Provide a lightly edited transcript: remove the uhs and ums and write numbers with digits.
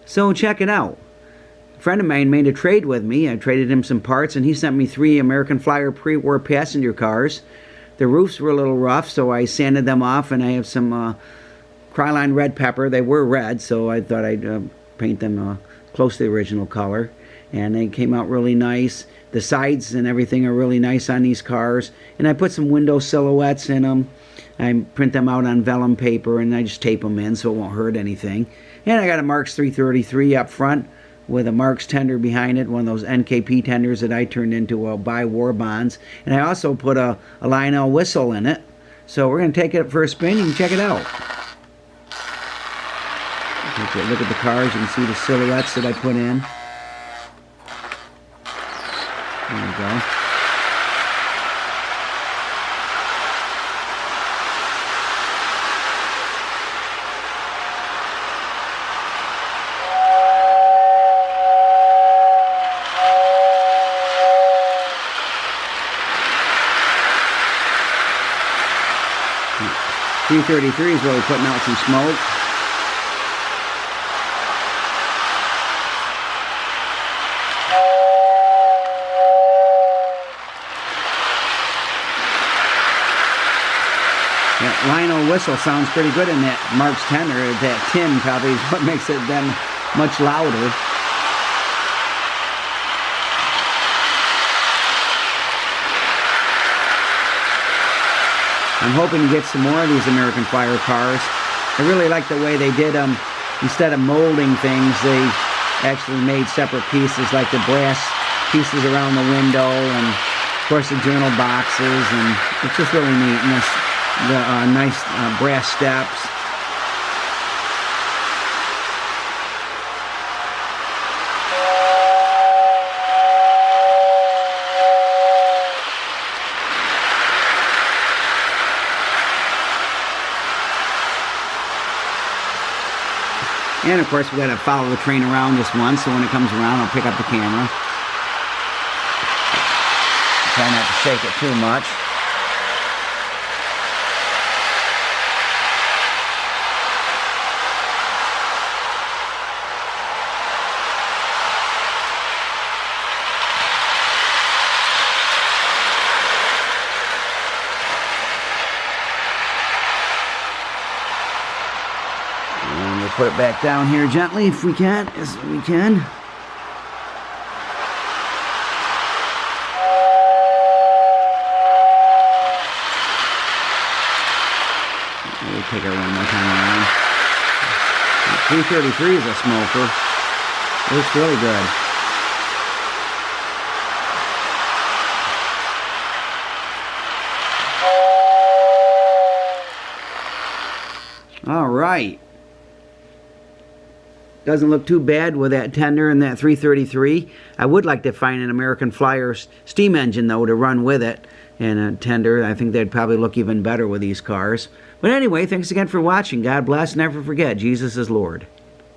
So check it out. A friend of mine made a trade with me. I traded him some parts, and he sent me 3 American Flyer pre-war passenger cars. The roofs were a little rough, so I sanded them off, and I have some Kryline red pepper. They were red, so I thought I'd paint them close to the original color. And they came out really nice. The sides and everything are really nice on these cars. And I put some window silhouettes in them. I print them out on vellum paper, and I just tape them in so it won't hurt anything. And I got a Marx 333 up front with a Marx tender behind it, one of those NKP tenders that I turned into buy war bonds. And I also put a Lionel whistle in it. So we're going to take it for a spin. You can check it out. Look at the cars. You can see the silhouettes that I put in. There we go. .333 is really putting out some smoke. That Lionel whistle sounds pretty good in that Marx tender. That tin probably is what makes it then much louder. I'm hoping to get some more of these American Flyer cars. I really like the way they did them. Instead of molding things, they actually made separate pieces, like the brass pieces around the window, and of course the journal boxes, and it's just really neat. And the nice brass steps. And of course we got to follow the train around just once, so when it comes around I'll pick up the camera. Try not to shake it too much. And we'll put it back down here gently if we can, as we can. We'll take her one more time around. 333 is a smoker. It looks really good. All right. Doesn't look too bad with that tender and that 333. I would like to find an American Flyer steam engine, though, to run with it. And a tender, I think they'd probably look even better with these cars. But anyway, thanks again for watching. God bless. Never forget, Jesus is Lord.